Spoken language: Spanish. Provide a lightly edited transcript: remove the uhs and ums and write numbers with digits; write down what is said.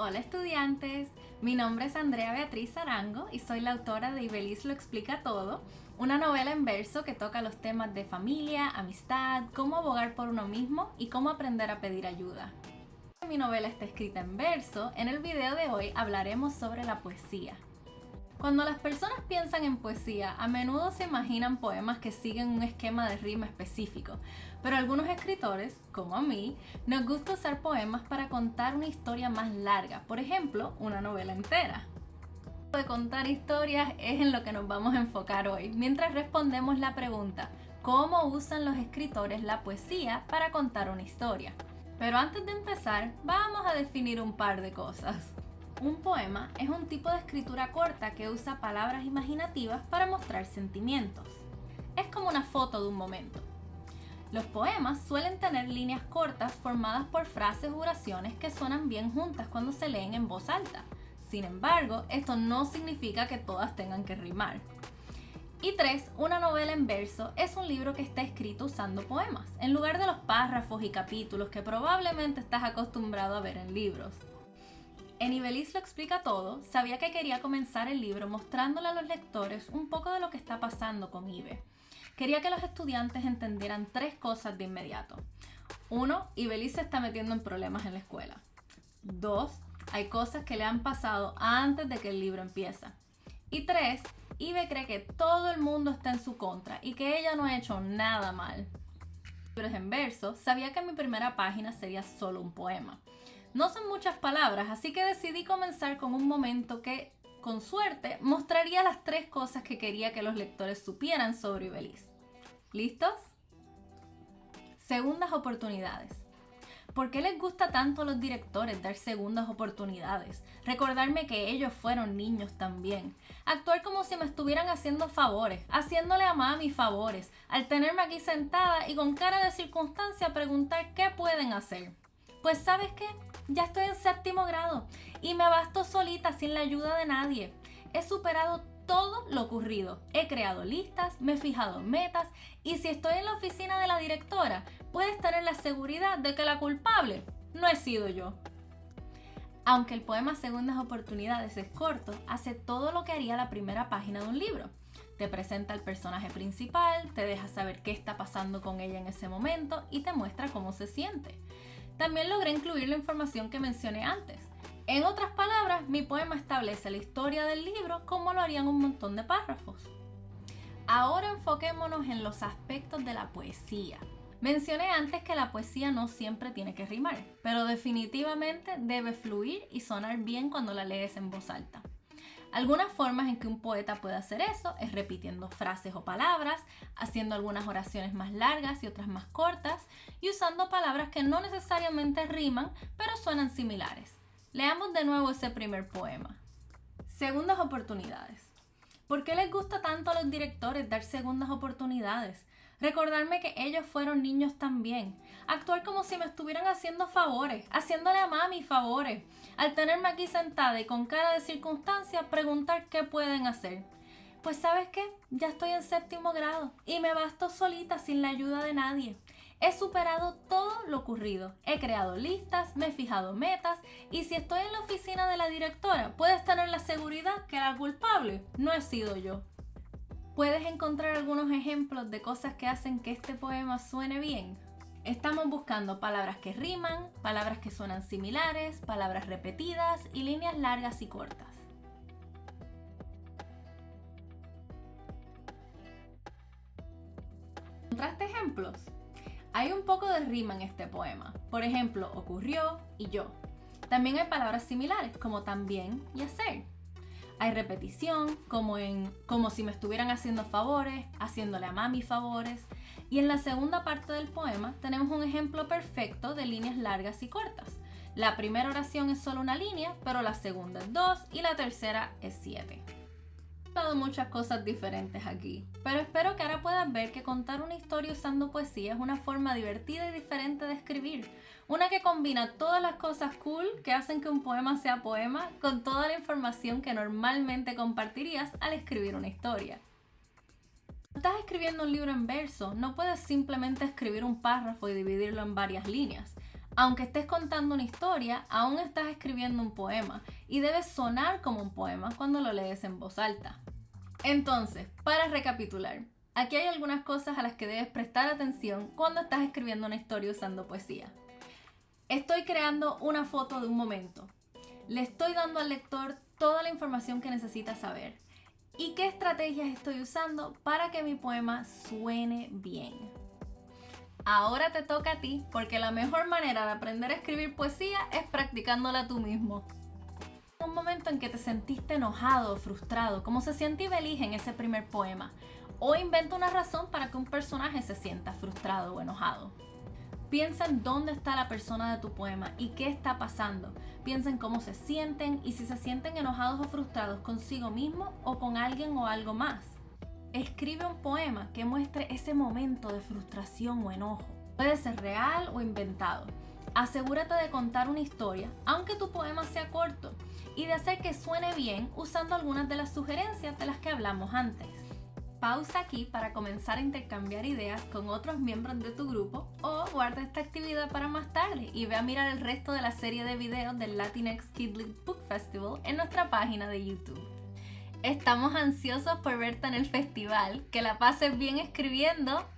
Hola estudiantes, mi nombre es Andrea Beatriz Arango y soy la autora de Ibeliz lo explica todo, una novela en verso que toca los temas de familia, amistad, cómo abogar por uno mismo y cómo aprender a pedir ayuda. Mi novela está escrita en verso, en el video de hoy hablaremos sobre la poesía. Cuando las personas piensan en poesía, a menudo se imaginan poemas que siguen un esquema de rima específico, pero algunos escritores, como a mí, nos gusta usar poemas para contar una historia más larga, por ejemplo, una novela entera. De contar historias es en lo que nos vamos a enfocar hoy, mientras respondemos la pregunta, ¿cómo usan los escritores la poesía para contar una historia? Pero antes de empezar, vamos a definir un par de cosas. Un poema es un tipo de escritura corta que usa palabras imaginativas para mostrar sentimientos. Es como una foto de un momento. Los poemas suelen tener líneas cortas formadas por frases u oraciones que suenan bien juntas cuando se leen en voz alta. Sin embargo, esto no significa que todas tengan que rimar. Y 3. Una novela en verso es un libro que está escrito usando poemas, en lugar de los párrafos y capítulos que probablemente estás acostumbrado a ver en libros. En Ibeliz lo explica todo, sabía que quería comenzar el libro mostrándole a los lectores un poco de lo que está pasando con Ibe. Quería que los estudiantes entendieran 3 cosas de inmediato. 1. Ibeliz se está metiendo en problemas en la escuela. 2. Hay cosas que le han pasado antes de que el libro empieza. Y 3. Ibe cree que todo el mundo está en su contra y que ella no ha hecho nada mal. Libros en verso, sabía que mi primera página sería solo un poema. No son muchas palabras, así que decidí comenzar con un momento que, con suerte, mostraría las 3 cosas que quería que los lectores supieran sobre Ibeliz. ¿Listos? Segundas oportunidades. ¿Por qué les gusta tanto a los directores dar segundas oportunidades? Recordarme que ellos fueron niños también. Actuar como si me estuvieran haciendo favores, haciéndole a mami favores, al tenerme aquí sentada y con cara de circunstancia preguntar qué pueden hacer. Pues ¿sabes qué? Ya estoy en 7º grado y me basto solita sin la ayuda de nadie. He superado todo lo ocurrido. He creado listas, me he fijado metas y si estoy en la oficina de la directora, puedes tener la seguridad de que la culpable no he sido yo. Aunque el poema Segundas Oportunidades es corto, hace todo lo que haría la primera página de un libro. Te presenta al personaje principal, te deja saber qué está pasando con ella en ese momento y te muestra cómo se siente. También logré incluir la información que mencioné antes. En otras palabras, mi poema establece la historia del libro como lo harían un montón de párrafos. Ahora enfoquémonos en los aspectos de la poesía. Mencioné antes que la poesía no siempre tiene que rimar, pero definitivamente debe fluir y sonar bien cuando la lees en voz alta. Algunas formas en que un poeta puede hacer eso es repitiendo frases o palabras, haciendo algunas oraciones más largas y otras más cortas y usando palabras que no necesariamente riman, pero suenan similares. Leamos de nuevo ese primer poema. Segundas oportunidades. ¿Por qué les gusta tanto a los directores dar segundas oportunidades? Recordarme que ellos fueron niños también. Actuar como si me estuvieran haciendo favores, haciéndole a mami favores. Al tenerme aquí sentada y con cara de circunstancia, preguntar qué pueden hacer. Pues ¿sabes qué? Ya estoy en 7º grado y me basto solita sin la ayuda de nadie. He superado todo lo ocurrido. He creado listas, me he fijado metas y si estoy en la oficina de la directora, puedes tener la seguridad que la culpable no he sido yo. ¿Puedes encontrar algunos ejemplos de cosas que hacen que este poema suene bien? Estamos buscando palabras que riman, palabras que suenan similares, palabras repetidas y líneas largas y cortas. ¿Encontraste ejemplos? Hay un poco de rima en este poema. Por ejemplo, ocurrió y yo. También hay palabras similares como también y hacer. Hay repetición, como si me estuvieran haciendo favores, haciéndole a mami favores. Y en la segunda parte del poema tenemos un ejemplo perfecto de líneas largas y cortas. La primera oración es solo una línea, pero la segunda es 2 y la tercera es 7. He dado muchas cosas diferentes aquí, pero espero que ahora puedas ver que contar una historia usando poesía es una forma divertida y diferente de escribir. Una que combina todas las cosas cool que hacen que un poema sea poema con toda la información que normalmente compartirías al escribir una historia. Cuando estás escribiendo un libro en verso, no puedes simplemente escribir un párrafo y dividirlo en varias líneas. Aunque estés contando una historia, aún estás escribiendo un poema y debe sonar como un poema cuando lo lees en voz alta. Entonces, para recapitular, aquí hay algunas cosas a las que debes prestar atención cuando estás escribiendo una historia usando poesía. Estoy creando una foto de un momento. Le estoy dando al lector toda la información que necesita saber. ¿Y qué estrategias estoy usando para que mi poema suene bien? Ahora te toca a ti, porque la mejor manera de aprender a escribir poesía es practicándola tú mismo. Un momento en que te sentiste enojado o frustrado, como se siente Ibelín en ese primer poema, o inventa una razón para que un personaje se sienta frustrado o enojado. Piensa en dónde está la persona de tu poema y qué está pasando. Piensa en cómo se sienten y si se sienten enojados o frustrados consigo mismo o con alguien o algo más. Escribe un poema que muestre ese momento de frustración o enojo. Puede ser real o inventado. Asegúrate de contar una historia, aunque tu poema sea corto, y de hacer que suene bien usando algunas de las sugerencias de las que hablamos antes. Pausa aquí para comenzar a intercambiar ideas con otros miembros de tu grupo o guarda esta actividad para más tarde y ve a mirar el resto de la serie de videos del Latinx Kid Lit Book Festival en nuestra página de YouTube. Estamos ansiosos por verte en el festival, que la pases bien escribiendo